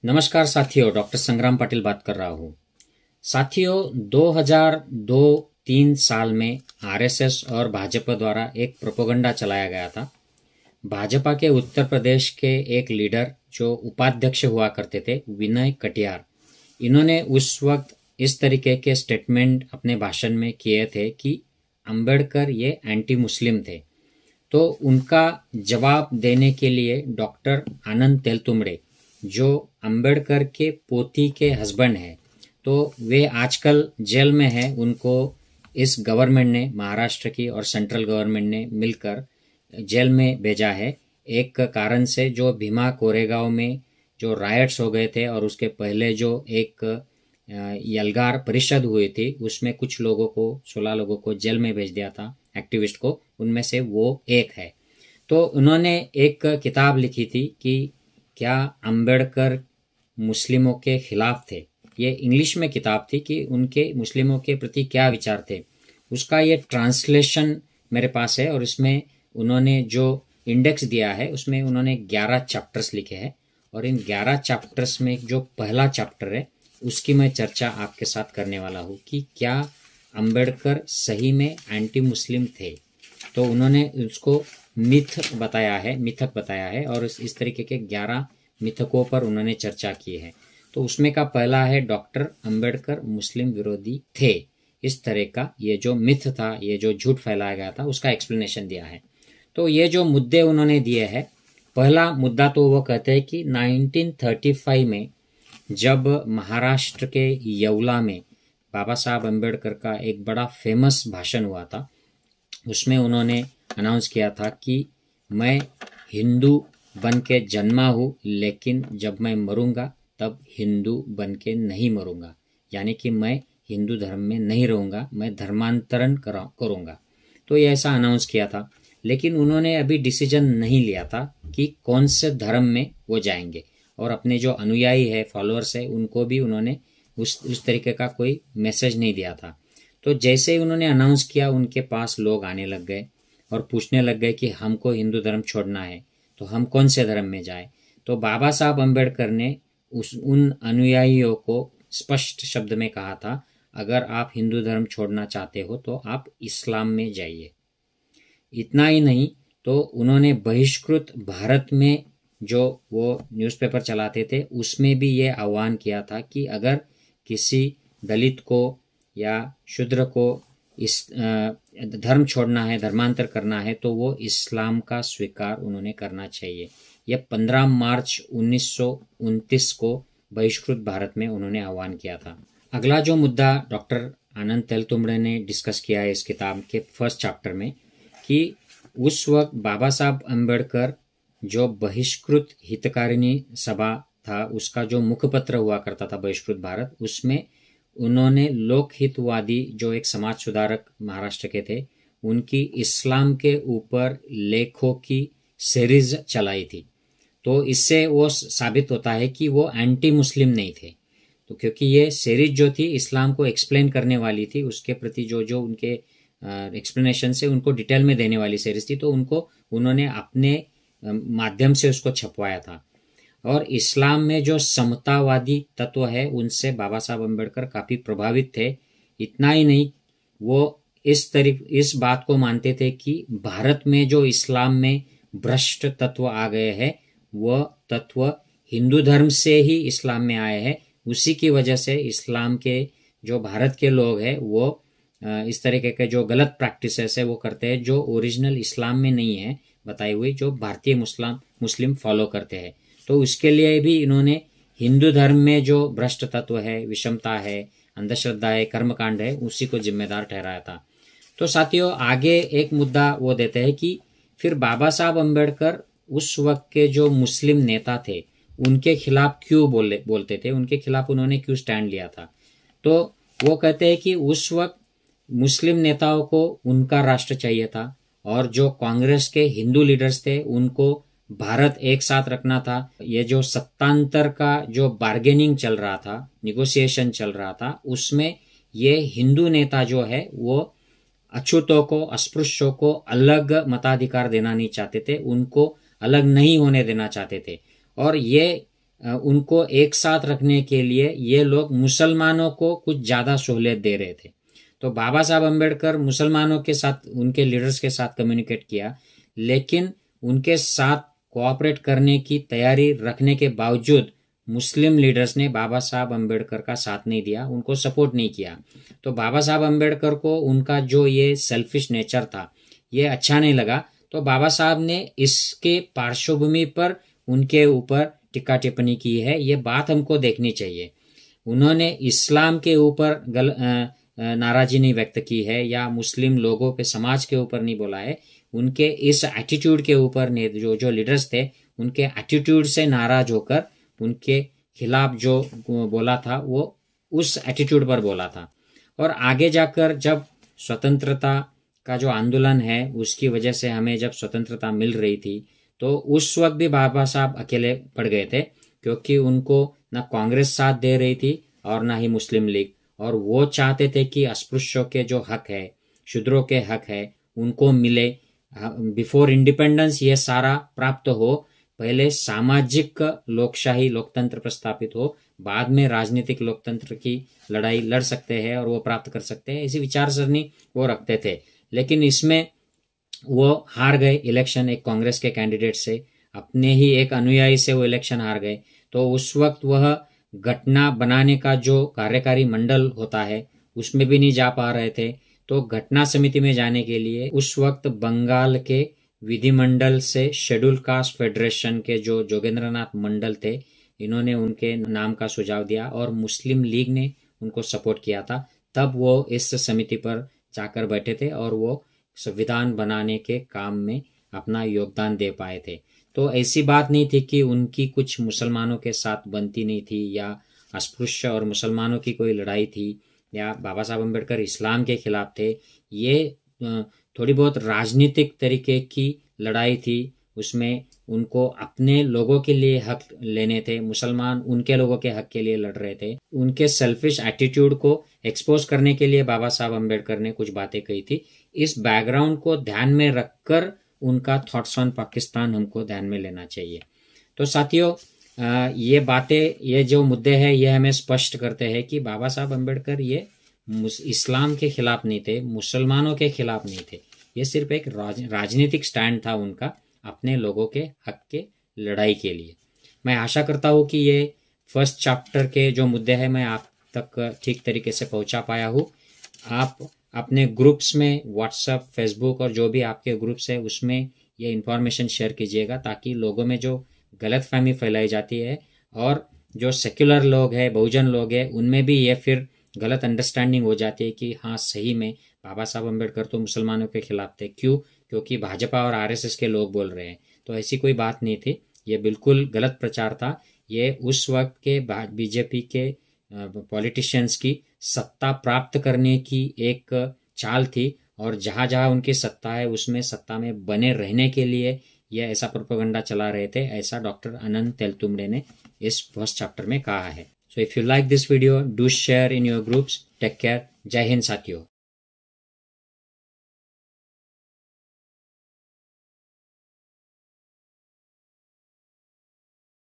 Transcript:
नमस्कार साथियों, डॉक्टर संग्राम पाटिल बात कर रहा हूँ। साथियों, 2002-3 साल में आरएसएस और भाजपा द्वारा एक प्रोपेगेंडा चलाया गया था। भाजपा के उत्तर प्रदेश के एक लीडर जो उपाध्यक्ष हुआ करते थे, विनय कटियार, इन्होंने उस वक्त इस तरीके के स्टेटमेंट अपने भाषण में किए थे कि अंबेडकर ये एंटी मुस्लिम थे। तो उनका जवाब देने के लिए डॉक्टर आनंद तेलतुंबड़े, जो अंबेडकर के पोती के हस्बैंड हैं, तो वे आजकल जेल में हैं। उनको इस गवर्नमेंट ने, महाराष्ट्र की और सेंट्रल गवर्नमेंट ने मिलकर जेल में भेजा है। एक कारण से, जो भीमा कोरेगांव में जो रायट्स हो गए थे और उसके पहले जो एक यलगार परिषद हुई थी, उसमें कुछ लोगों को, 16 लोगों को जेल में भेज दिया था, एक्टिविस्ट को। उनमें से वो एक है। तो उन्होंने एक किताब लिखी थी कि क्या अंबेडकर मुस्लिमों के खिलाफ थे। ये इंग्लिश में किताब थी कि उनके मुस्लिमों के प्रति क्या विचार थे। उसका ये ट्रांसलेशन मेरे पास है और इसमें उन्होंने जो इंडेक्स दिया है उसमें उन्होंने 11 चैप्टर्स लिखे हैं। और इन 11 चैप्टर्स में जो पहला चैप्टर है उसकी मैं चर्चा आपके साथ करने वाला हूँ कि क्या अंबेडकर सही में एंटी मुस्लिम थे। तो उन्होंने उसको मिथक बताया है और इस तरीके के 11 मिथकों पर उन्होंने चर्चा की है। तो उसमें का पहला है, डॉक्टर अंबेडकर मुस्लिम विरोधी थे। इस तरह का ये जो मिथ था, ये जो झूठ फैलाया गया था, उसका एक्सप्लेनेशन दिया है। तो ये जो मुद्दे उन्होंने दिए हैं, पहला मुद्दा तो वो कहते हैं कि 1935 में जब महाराष्ट्र के येवला में बाबा साहब अंबेडकर का एक बड़ा फेमस भाषण हुआ था, उसमें उन्होंने अनाउंस किया था कि मैं हिंदू बन के जन्मा हूँ, लेकिन जब मैं मरूंगा तब हिंदू बन के नहीं मरूंगा। यानी कि मैं हिंदू धर्म में नहीं रहूंगा, मैं धर्मांतरण करूंगा। तो ये ऐसा अनाउंस किया था। लेकिन उन्होंने अभी डिसीजन नहीं लिया था कि कौन से धर्म में वो जाएंगे, और अपने जो अनुयायी है, फॉलोअर्स है, उनको भी उन्होंने उस तरीके का कोई मैसेज नहीं दिया था। तो जैसे ही उन्होंने अनाउंस किया, उनके पास लोग आने लग गए और पूछने लग गए कि हमको हिंदू धर्म छोड़ना है, तो हम कौन से धर्म में जाए। तो बाबा साहब अंबेडकर ने उन अनुयायियों को स्पष्ट शब्द में कहा था, अगर आप हिंदू धर्म छोड़ना चाहते हो तो आप इस्लाम में जाइए। इतना ही नहीं, तो उन्होंने बहिष्कृत भारत में जो वो न्यूज़पेपर चलाते थे, उसमें भी ये आह्वान किया था कि अगर किसी दलित को या शूद्र को इस धर्म छोड़ना है, धर्मांतर करना है, तो वो इस्लाम का स्वीकार उन्होंने करना चाहिए। यह 15 मार्च 1929 को बहिष्कृत भारत में उन्होंने आह्वान किया था। अगला जो मुद्दा डॉक्टर आनंद तेलतुंबड़े ने डिस्कस किया है इस किताब के फर्स्ट चैप्टर में, कि उस वक्त बाबा साहब अंबेडकर जो बहिष्कृत हितकारिणी सभा था, उसका जो मुखपत्र हुआ करता था बहिष्कृत भारत, उसमें उन्होंने लोकहितवादी जो एक समाज सुधारक महाराष्ट्र के थे, उनकी इस्लाम के ऊपर लेखों की सीरीज चलाई थी। तो इससे वो साबित होता है कि वो एंटी मुस्लिम नहीं थे। तो क्योंकि ये सीरीज जो थी इस्लाम को एक्सप्लेन करने वाली थी, उसके प्रति जो उनके एक्सप्लेनेशन से उनको डिटेल में देने वाली सीरीज थी, तो उन्होंने अपने माध्यम से उसको छपवाया था। और इस्लाम में जो समतावादी तत्व है, उनसे बाबा साहब अंबेडकर काफ़ी प्रभावित थे। इतना ही नहीं, वो इस बात को मानते थे कि भारत में जो इस्लाम में भ्रष्ट तत्व आ गए हैं, वह तत्व हिंदू धर्म से ही इस्लाम में आए हैं। उसी की वजह से इस्लाम के जो भारत के लोग हैं, वो इस तरीके के जो गलत प्रैक्टिसेस है वो करते हैं, जो ओरिजिनल इस्लाम में नहीं है बताई हुई, जो भारतीय मुस्लिम फॉलो करते हैं। तो उसके लिए भी इन्होंने हिंदू धर्म में जो भ्रष्ट तत्व है, विषमता है, अंधश्रद्धा है, कर्मकांड है, उसी को जिम्मेदार ठहराया था। तो साथियों, आगे एक मुद्दा वो देते हैं कि फिर बाबा साहब अंबेडकर उस वक्त के जो मुस्लिम नेता थे, उनके खिलाफ क्यों बोलते थे, उनके खिलाफ उन्होंने क्यों स्टैंड लिया था। तो वो कहते हैं कि उस वक्त मुस्लिम नेताओं को उनका राष्ट्र चाहिए था, और जो कांग्रेस के हिंदू लीडर्स थे उनको भारत एक साथ रखना था। ये जो सत्तांतर का जो बार्गेनिंग चल रहा था, निगोशिएशन चल रहा था, उसमें ये हिंदू नेता जो है वो अछूतों को, अस्पृश्यों को अलग मताधिकार देना नहीं चाहते थे, उनको अलग नहीं होने देना चाहते थे। और ये उनको एक साथ रखने के लिए ये लोग मुसलमानों को कुछ ज़्यादा सहूलियत दे रहे थे। तो बाबा साहब अम्बेडकर मुसलमानों के साथ, उनके लीडर्स के साथ कम्युनिकेट किया, लेकिन उनके साथ कोऑपरेट करने की तैयारी रखने के बावजूद मुस्लिम लीडर्स ने बाबा साहब अम्बेडकर का साथ नहीं दिया, उनको सपोर्ट नहीं किया। तो बाबा साहब अम्बेडकर को उनका जो ये सेल्फिश नेचर था ये अच्छा नहीं लगा। तो बाबा साहब ने इसके पार्श्वभूमि पर उनके ऊपर टिक्का टिप्पणी की है। ये बात हमको देखनी चाहिए। उन्होंने इस्लाम के ऊपर नाराजी नहीं व्यक्त की है या मुस्लिम लोगों पे, समाज के ऊपर नहीं बोला है। उनके इस एटीट्यूड के ऊपर ने जो लीडर्स थे उनके एटीट्यूड से नाराज होकर उनके खिलाफ जो बोला था वो उस एटीट्यूड पर बोला था। और आगे जाकर जब स्वतंत्रता का जो आंदोलन है उसकी वजह से हमें जब स्वतंत्रता मिल रही थी तो उस वक्त भी बाबा साहब अकेले पड़ गए थे, क्योंकि उनको ना कांग्रेस साथ दे रही थी और ना ही मुस्लिम लीग। और वो चाहते थे कि अस्पृश्यों के जो हक है, शूद्रों के हक है, उनको मिले। बिफोर इंडिपेंडेंस ये सारा प्राप्त हो, पहले सामाजिक लोकशाही लोकतंत्र प्रस्थापित हो, बाद में राजनीतिक लोकतंत्र की लड़ाई लड़ सकते हैं और वो प्राप्त कर सकते हैं, ऐसी विचारसरणी वो रखते थे। लेकिन इसमें वो हार गए इलेक्शन एक कांग्रेस के कैंडिडेट से, अपने ही एक अनुयायी से वो इलेक्शन हार गए। तो उस वक्त वह घटना बनाने का जो कार्यकारी मंडल होता है उसमें भी नहीं जा पा रहे थे। तो घटना समिति में जाने के लिए उस वक्त बंगाल के विधिमंडल से शेड्यूल कास्ट फेडरेशन के जो जोगेंद्रनाथ मंडल थे, इन्होंने उनके नाम का सुझाव दिया और मुस्लिम लीग ने उनको सपोर्ट किया था। तब वो इस समिति पर जाकर बैठे थे और वो संविधान बनाने के काम में अपना योगदान दे पाए थे। तो ऐसी बात नहीं थी कि उनकी कुछ मुसलमानों के साथ बनती नहीं थी या अस्पृश्य और मुसलमानों की कोई लड़ाई थी या बाबा साहब अम्बेडकर इस्लाम के खिलाफ थे। ये थोड़ी बहुत राजनीतिक तरीके की लड़ाई थी। उसमें उनको अपने लोगों के लिए हक लेने थे, मुसलमान उनके लोगों के हक के लिए लड़ रहे थे। उनके सेल्फिश एटीट्यूड को एक्सपोज करने के लिए बाबा साहब अम्बेडकर ने कुछ बातें कही थी। इस बैकग्राउंड को ध्यान में रखकर उनका थॉट्स ऑन पाकिस्तान हमको ध्यान में लेना चाहिए। तो साथियों, ये बातें, ये जो मुद्दे हैं ये हमें स्पष्ट करते हैं कि बाबा साहब अम्बेडकर ये इस्लाम के खिलाफ नहीं थे, मुसलमानों के खिलाफ नहीं थे। ये सिर्फ एक राजनीतिक स्टैंड था उनका अपने लोगों के हक के लड़ाई के लिए। मैं आशा करता हूँ कि ये फर्स्ट चैप्टर के जो मुद्दे हैं मैं आप तक ठीक तरीके से पहुँचा पाया हूँ। आप अपने ग्रुप्स में, व्हाट्सएप, फेसबुक और जो भी आपके ग्रुप्स है उसमें ये इन्फॉर्मेशन शेयर कीजिएगा, ताकि लोगों में जो गलतफहमी फैलाई जाती है और जो सेक्युलर लोग हैं, बहुजन लोग हैं, उनमें भी ये फिर गलत अंडरस्टैंडिंग हो जाती है कि हाँ सही में बाबा साहब अम्बेडकर तो मुसलमानों के खिलाफ थे। क्यों? क्योंकि भाजपा और आरएसएस के लोग बोल रहे हैं। तो ऐसी कोई बात नहीं थी, ये बिल्कुल गलत प्रचार था। ये उस वक्त के बीजेपी के पॉलिटिशियंस की सत्ता प्राप्त करने की एक चाल थी, और जहाँ जहाँ उनकी सत्ता है उसमें सत्ता में बने रहने के लिए यह ऐसा प्रोपेगेंडा चला रहे थे, ऐसा डॉक्टर अनंत तेलतुम्बडे ने इस फर्स्ट चैप्टर में कहा है। So if you like this video, do share in your groups. Take care. जय हिंद साथियों।